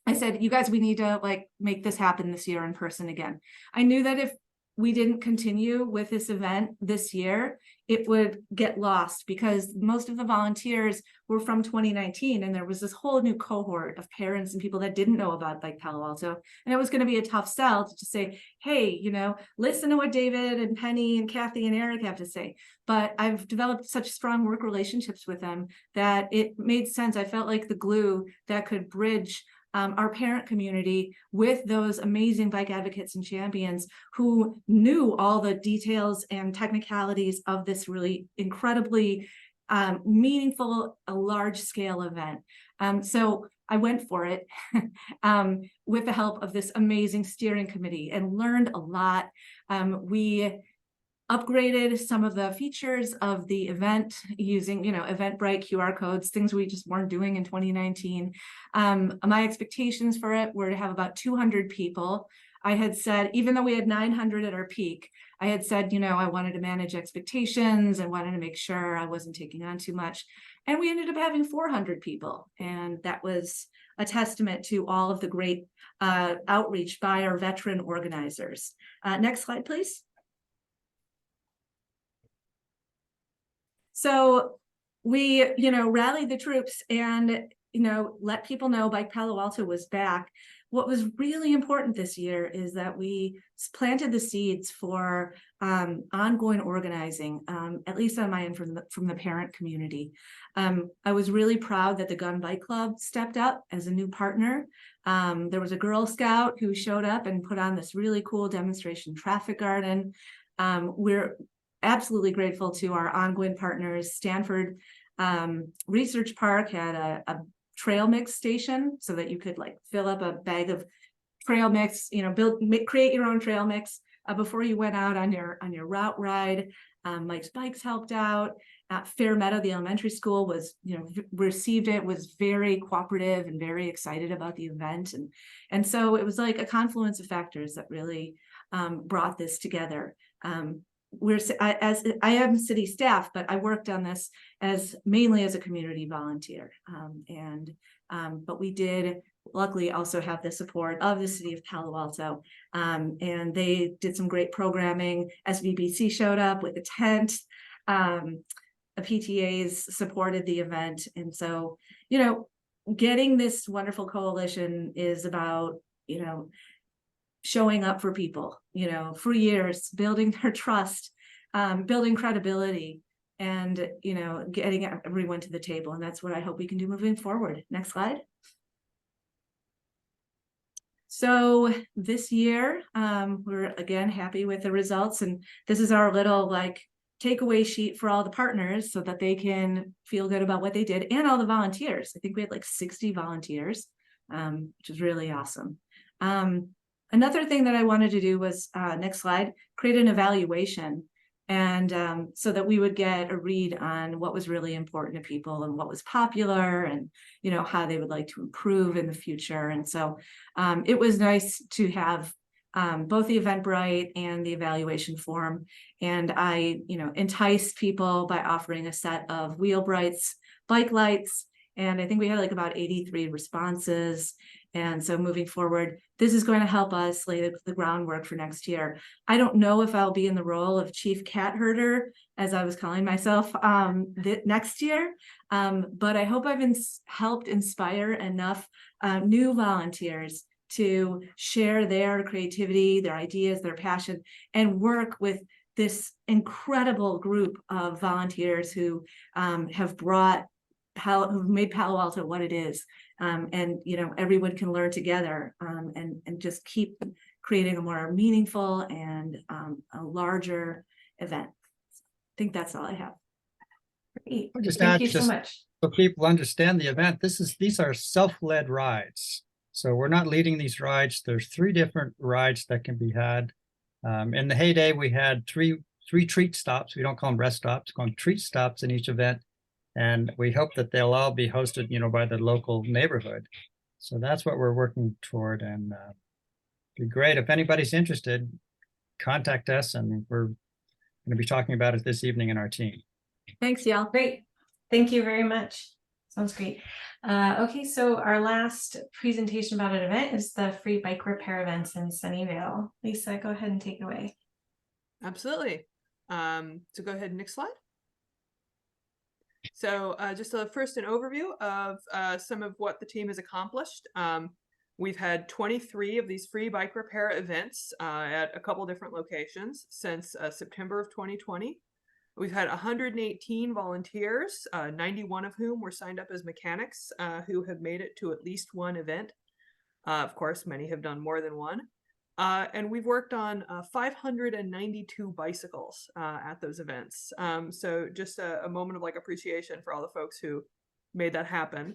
I said, you guys, we need to make this happen this year in person again. I knew that if we didn't continue with this event this year, it would get lost because most of the volunteers were from 2019, and there was this whole new cohort of parents and people that didn't know about Bike Palo Alto, and it was going to be a tough sell to just say, hey, listen to what David and Penny and Kathy and Eric have to say. But I've developed such strong work relationships with them that it made sense. I felt like the glue that could bridge our parent community with those amazing bike advocates and champions who knew all the details and technicalities of this really incredibly meaningful, a large scale event. So I went for it with the help of this amazing steering committee and learned a lot. We upgraded some of the features of the event using, Eventbrite QR codes, things we just weren't doing in 2019. My expectations for it were to have about 200 people. I had said, even though we had 900 at our peak, I had said, I wanted to manage expectations and wanted to make sure I wasn't taking on too much. And we ended up having 400 people. And that was a testament to all of the great outreach by our veteran organizers. Next slide, please. So we, rallied the troops and, let people know Bike Palo Alto was back. What was really important this year is that we planted the seeds for ongoing organizing, at least on my end from the parent community. I was really proud that the Gun Bike Club stepped up as a new partner. There was a Girl Scout who showed up and put on this really cool demonstration traffic garden. We're absolutely grateful to our ongoing partners. Stanford Research Park had a trail mix station so that you could fill up a bag of trail mix, create your own trail mix before you went out on your route ride. Mike's Bikes helped out. At Fair Meadow, the elementary school was, received it, was very cooperative and very excited about the event. And so it was like a confluence of factors that really brought this together. I am city staff, but I worked on this mainly as a community volunteer. But we did luckily also have the support of the city of Palo Alto. And they did some great programming. SVBC showed up with a tent. The PTAs supported the event. And so, getting this wonderful coalition is about, showing up for people, for years, building their trust, building credibility, and, getting everyone to the table. And that's what I hope we can do moving forward. Next slide. So this year, we're again happy with the results. And this is our little takeaway sheet for all the partners so that they can feel good about what they did, and all the volunteers. I think we had 60 volunteers, which is really awesome. Another thing that I wanted to do was, next slide, create an evaluation. And so that we would get a read on what was really important to people and what was popular, and, how they would like to improve in the future. And so it was nice to have both the Eventbrite and the evaluation form. And I, enticed people by offering a set of wheel brights, bike lights, and I think we had about 83 responses. And so moving forward, this is going to help us lay the groundwork for next year. I don't know if I'll be in the role of chief cat herder, as I was calling myself, next year, but I hope I've helped inspire enough new volunteers to share their creativity, their ideas, their passion, and work with this incredible group of volunteers who have who've made Palo Alto what it is. And everyone can learn together, and just keep creating a more meaningful and a larger event. I think that's all I have. Great. Thank you so much. So people understand the event. These are self-led rides. So we're not leading these rides. There's 3 different rides that can be had. In the heyday, we had three treat stops. We don't call them rest stops, we call them treat stops in each event. And we hope that they'll all be hosted, by the local neighborhood. So that's what we're working toward. And it'd be great if anybody's interested, contact us, and we're going to be talking about it this evening in our team. Thanks, y'all. Great. Thank you very much. Sounds great. Okay, so our last presentation about an event is the free bike repair events in Sunnyvale. Lisa, go ahead and take it away. Absolutely. So go ahead, next slide. So just first an overview of some of what the team has accomplished. We've had 23 of these free bike repair events at a couple different locations since September of 2020. We've had 118 volunteers, 91 of whom were signed up as mechanics who have made it to at least one event. Of course, many have done more than one. And we've worked on 592 bicycles at those events. So just a moment of like appreciation for all the folks who made that happen.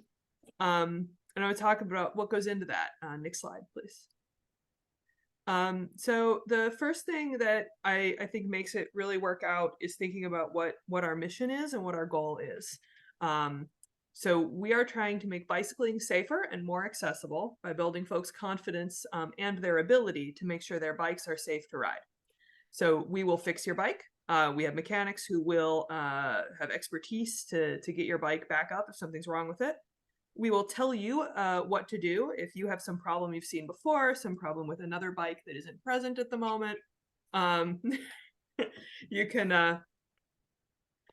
And I would talk about what goes into that. Next slide, please. So the first thing that I think makes it really work out is thinking about what our mission is and what our goal is. So we are trying to make bicycling safer and more accessible by building folks' confidence and their ability to make sure their bikes are safe to ride. So we will fix your bike. We have mechanics who will have expertise to get your bike back up if something's wrong with it. We will tell you what to do if you have some problem you've seen before, some problem with another bike that isn't present at the moment. You can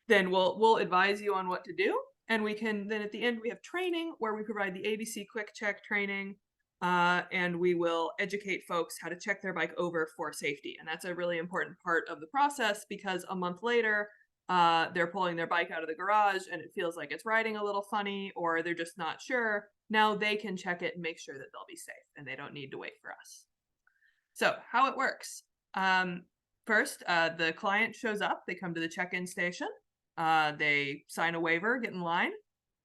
then we'll advise you on what to do. And we can then at the end, we have training where we provide the ABC quick check training, and we will educate folks how to check their bike over for safety. And that's a really important part of the process because a month later, they're pulling their bike out of the garage and it feels like it's riding a little funny, or they're just not sure. Now they can check it and make sure that they'll be safe and they don't need to wait for us. So how it works. First, the client shows up, they come to the check-in station. They sign a waiver, get in line.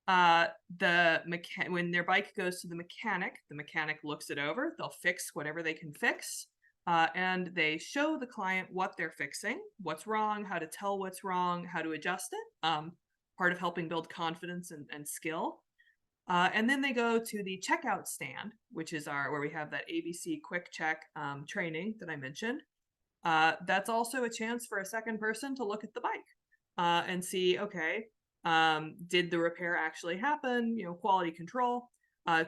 When their bike goes to the mechanic looks it over. They'll fix whatever they can fix. And they show the client what they're fixing, what's wrong, how to tell what's wrong, how to adjust it. Part of helping build confidence and skill. And then they go to the checkout stand, which is where we have that ABC quick check training that I mentioned. That's also a chance for a second person to look at the bike. And see, okay, did the repair actually happen? Quality control.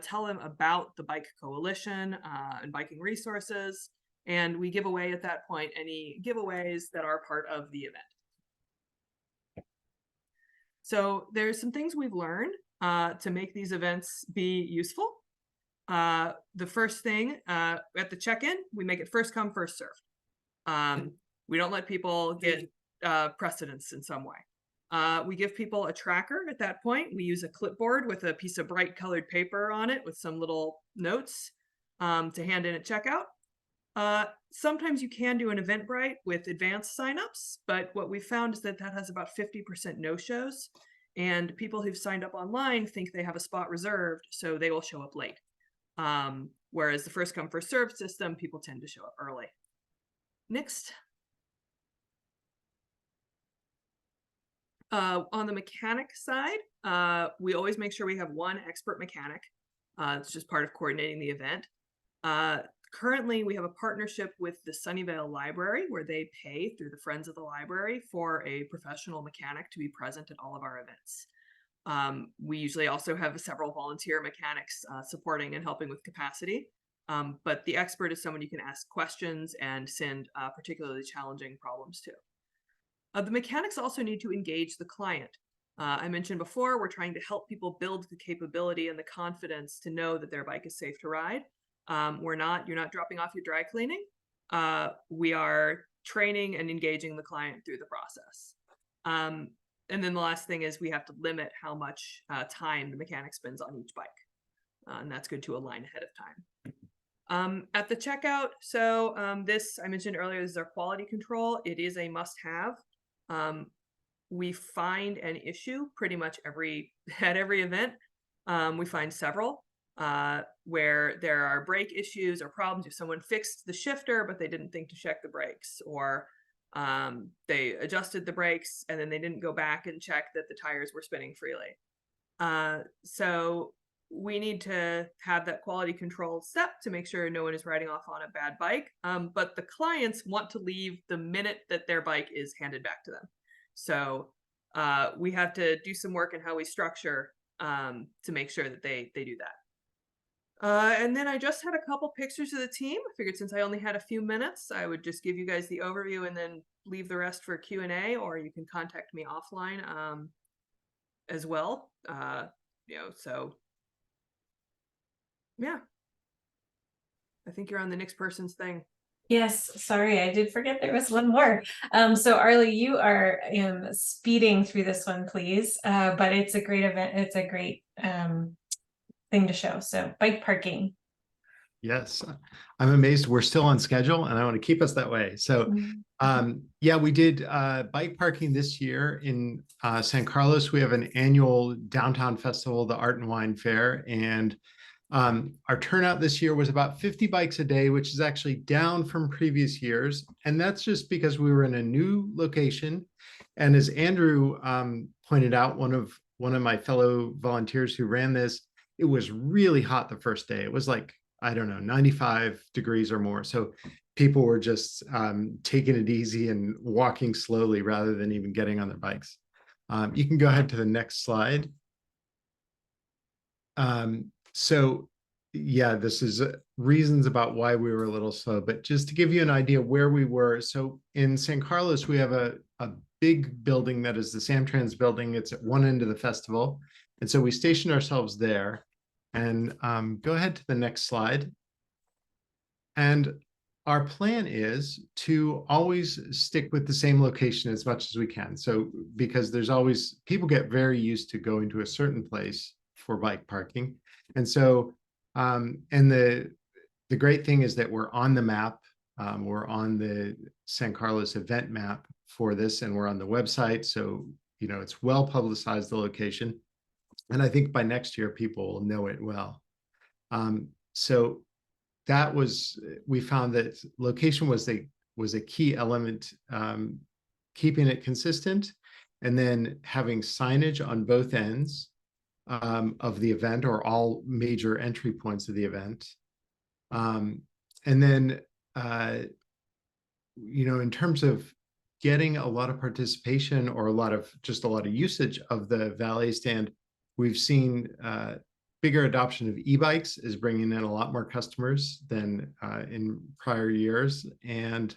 Tell them about the Bike Coalition and biking resources. And we give away at that point any giveaways that are part of the event. So there's some things we've learned to make these events be useful. The first thing at the check-in, we make it first come, first served. We don't let people get precedence in some way. We give people a tracker at that point. We use a clipboard with a piece of bright colored paper on it with some little notes to hand in at checkout. Sometimes you can do an Eventbrite with advanced signups, but what we found is that has about 50% no-shows, and people who've signed up online think they have a spot reserved, so they will show up late. Whereas the first come, first served system, people tend to show up early. Next. On the mechanic side, we always make sure we have one expert mechanic. It's just part of coordinating the event. Currently, we have a partnership with the Sunnyvale Library where they pay through the Friends of the Library for a professional mechanic to be present at all of our events. We usually also have several volunteer mechanics supporting and helping with capacity. But the expert is someone you can ask questions and send particularly challenging problems to. The mechanics also need to engage the client. I mentioned before, we're trying to help people build the capability and the confidence to know that their bike is safe to ride. You're not dropping off your dry cleaning. We are training and engaging the client through the process. And then the last thing is we have to limit how much time the mechanic spends on each bike. And that's good to align ahead of time. At the checkout, so this, I mentioned earlier, this is our quality control. It is a must-have. We find an issue pretty much at every event. We find several where there are brake issues or problems. If someone fixed the shifter, but they didn't think to check the brakes, or they adjusted the brakes and then they didn't go back and check that the tires were spinning freely. So we need to have that quality control step to make sure no one is riding off on a bad bike. But the clients want to leave the minute that their bike is handed back to them. So we have to do some work in how we structure to make sure that they do that. And then I just had a couple pictures of the team. I figured since I only had a few minutes, I would just give you guys the overview and then leave the rest for Q&A, or you can contact me offline as well. So yeah, I think you're on the next person's thing. Yes, sorry, I did forget there was one more. So Arlie, you are speeding through this one, please. But it's a great event. It's a great thing to show. So bike parking. Yes, I'm amazed we're still on schedule, and I want to keep us that way. So, yeah, we did bike parking this year in San Carlos. We have an annual downtown festival, the Art and Wine Fair, and our turnout this year was about 50 bikes a day, which is actually down from previous years. And that's just because we were in a new location. And as Andrew pointed out, one of my fellow volunteers who ran this, it was really hot the first day. It was like, I don't know, 95 degrees or more. So people were just taking it easy and walking slowly rather than even getting on their bikes. You can go ahead to the next slide. So yeah, this is reasons about why we were a little slow, but just to give you an idea where we were. So in San Carlos, we have a big building that is the Samtrans building. It's at one end of the festival. And so we stationed ourselves there. And go ahead to the next slide. And our plan is to always stick with the same location as much as we can. So because there's always, people get very used to going to a certain place for bike parking. And so, and the great thing is that we're on the map. We're on the San Carlos event map for this, and we're on the website. So, you know, it's well publicized, the location. And I think by next year, people will know it well. So that was, we found that location was a key element, keeping it consistent, and then having signage on both ends of the event, or all major entry points of the event. And then, you know, in terms of getting a lot of participation or a lot of usage of the valet stand, we've seen bigger adoption of e-bikes is bringing in a lot more customers than in prior years. And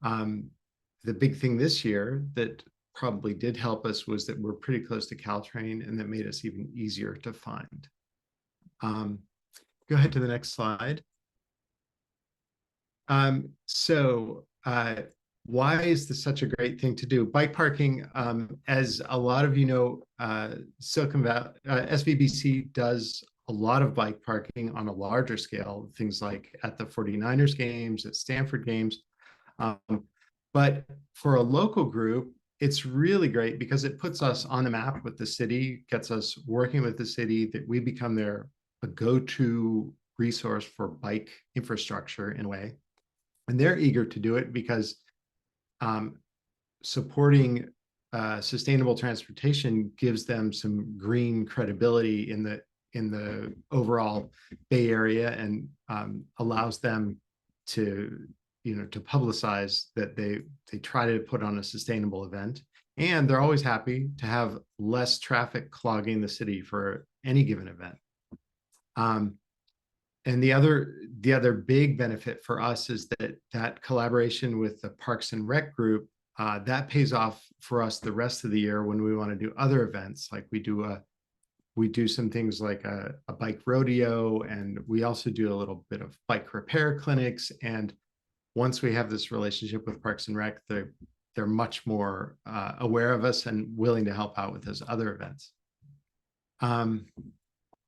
the big thing this year that probably did help us was that we're pretty close to Caltrain, and that made us even easier to find. Go ahead to the next slide. Why is this such a great thing to do? Bike parking, as a lot of you know, Silicon Valley, SVBC does a lot of bike parking on a larger scale, things like at the 49ers games, at Stanford games. But for a local group, it's really great because it puts us on the map with the city, gets us working with the city, that we become a go-to resource for bike infrastructure in a way. And they're eager to do it because supporting sustainable transportation gives them some green credibility in the overall Bay Area, and allows them to, you know, to publicize that they try to put on a sustainable event. And they're always happy to have less traffic clogging the city for any given event. And the other big benefit for us is that collaboration with the Parks and Rec group, that pays off for us the rest of the year when we want to do other events. Like we do some things like a bike rodeo, and we also do a little bit of bike repair clinics. And once we have this relationship with Parks and Rec, they're much more aware of us and willing to help out with those other events.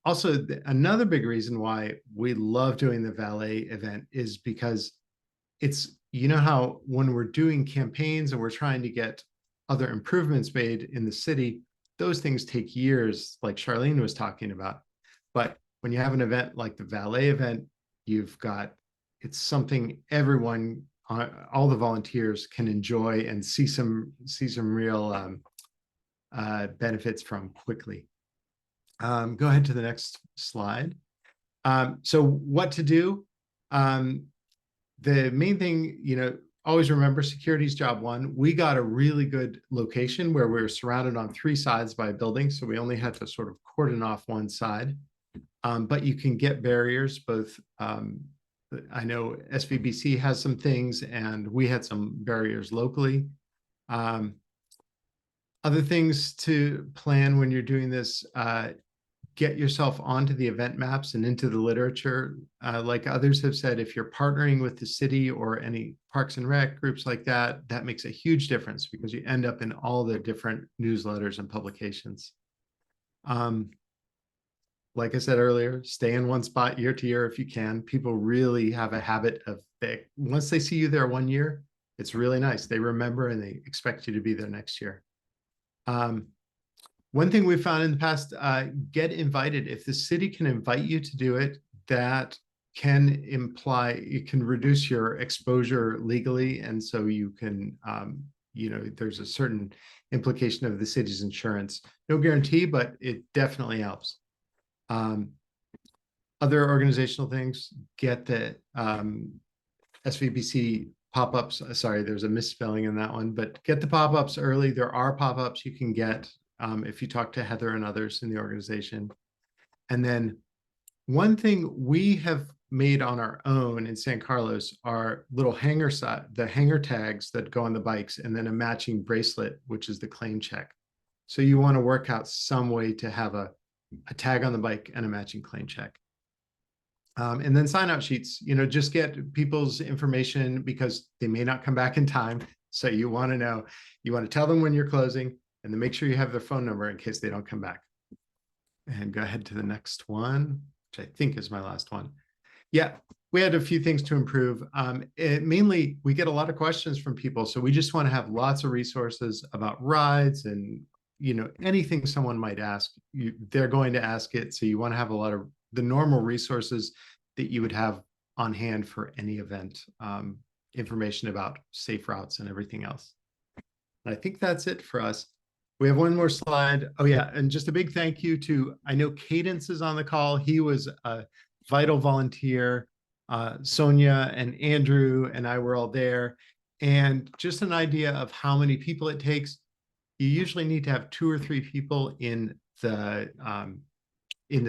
Also, another big reason why we love doing the valet event is because it's, you know, how when we're doing campaigns and we're trying to get other improvements made in the city, those things take years, like Charlene was talking about. But when you have an event like the valet event, it's something everyone, all the volunteers can enjoy and see some real benefits from quickly. Go ahead to the next slide. So what to do? The main thing, you know, always remember security is job one. We got a really good location where we were surrounded on 3 sides by a building, so we only had to sort of cordon off one side. But you can get barriers, both, I know SVBC has some things, and we had some barriers locally. Other things to plan when you're doing this, get yourself onto the event maps and into the literature. Like others have said, if you're partnering with the city or any Parks and Rec groups like that, that makes a huge difference because you end up in all the different newsletters and publications. like I said earlier, stay in one spot year to year if you can. People really have a habit of once they see you there 1 year, it's really nice. They remember and they expect you to be there next year. One thing we found in the past, get invited. If the city can invite you to do it, that can imply, it can reduce your exposure legally. And so you can, there's a certain implication of the city's insurance. No guarantee, but it definitely helps. Other organizational things, get the SVBC pop-ups. Sorry, there's a misspelling in that one, but get the pop-ups early. There are pop-ups you can get if you talk to Heather and others in the organization. And then one thing we have made on our own in San Carlos are little the hanger tags that go on the bikes, and then a matching bracelet, which is the claim check. So you want to work out some way to have a tag on the bike and a matching claim check. And then sign out sheets, just get people's information because they may not come back in time. So you want to know, you want to tell them when you're closing, and then make sure you have their phone number in case they don't come back. And go ahead to the next one, which I think is my last one. Yeah, we had a few things to improve. Mainly, we get a lot of questions from people. So we just want to have lots of resources about rides and, anything someone might ask, they're going to ask it. So you want to have a lot of the normal resources that you would have on hand for any event, information about safe routes and everything else. And I think that's it for us. We have one more slide. Oh yeah, and just a big thank you to, I know Cadence is on the call. He was a vital volunteer. Sonia and Andrew and I were all there. And just an idea of how many people it takes. You usually need to have 2 or 3 people in the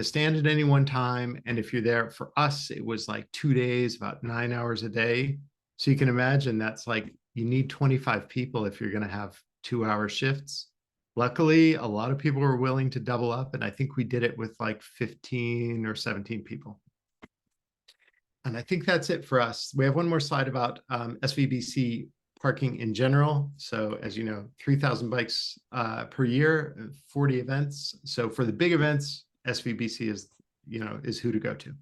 stand at any one time. And if you're there, for us, it was like 2 days, about 9 hours a day. So you can imagine that's like, you need 25 people if you're going to have 2-hour shifts. Luckily, a lot of people were willing to double up. And I think we did it with like 15 or 17 people. And I think that's it for us. We have one more slide about SVBC parking in general. So as you know, 3,000 bikes per year, 40 events. So for the big events, SVBC is who to go to.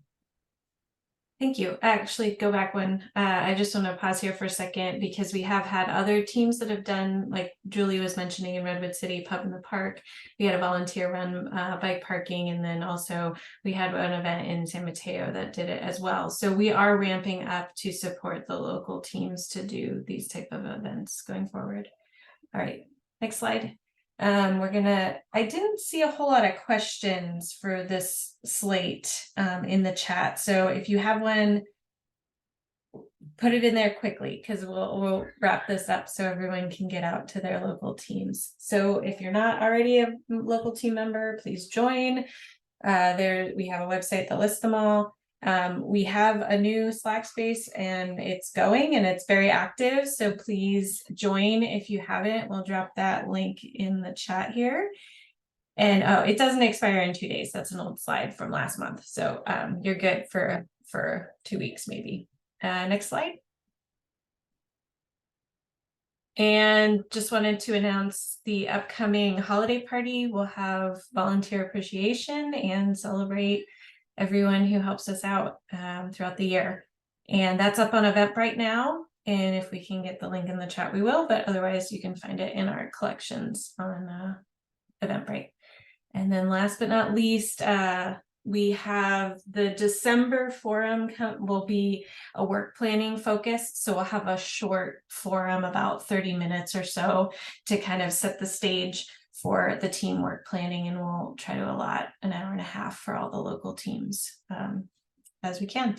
Thank you. Actually, go back one. I just want to pause here for a second because we have had other teams that have done, like Julie was mentioning in Redwood City Pub in the Park. We had a volunteer run bike parking, and then also we had an event in San Mateo that did it as well. So we are ramping up to support the local teams to do these type of events going forward. All right, next slide. I didn't see a whole lot of questions for this slate in the chat. So if you have one, put it in there quickly because we'll wrap this up so everyone can get out to their local teams. So if you're not already a local team member, please join. We have a website that lists them all. We have a new Slack space and it's going and it's very active. So please join if you haven't. We'll drop that link in the chat here. And it doesn't expire in 2 days. That's an old slide from last month. So you're good for 2 weeks maybe. Next slide. And just wanted to announce the upcoming holiday party. We'll have volunteer appreciation and celebrate everyone who helps us out throughout the year. And that's up on Eventbrite now. And if we can get the link in the chat, we will, but otherwise you can find it in our collections on Eventbrite. And then last but not least, we have the December forum will be a work planning focus. So we'll have a short forum, about 30 minutes or so, to kind of set the stage for the teamwork planning, and we'll try to allot an hour and a half for all the local teams as we can.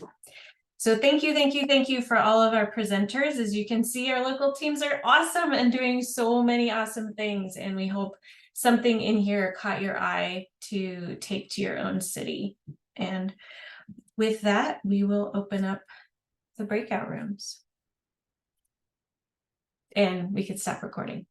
So thank you for all of our presenters. As you can see, our local teams are awesome and doing so many awesome things, and we hope something in here caught your eye to take to your own city. And with that, we will open up the breakout rooms. And we could stop recording.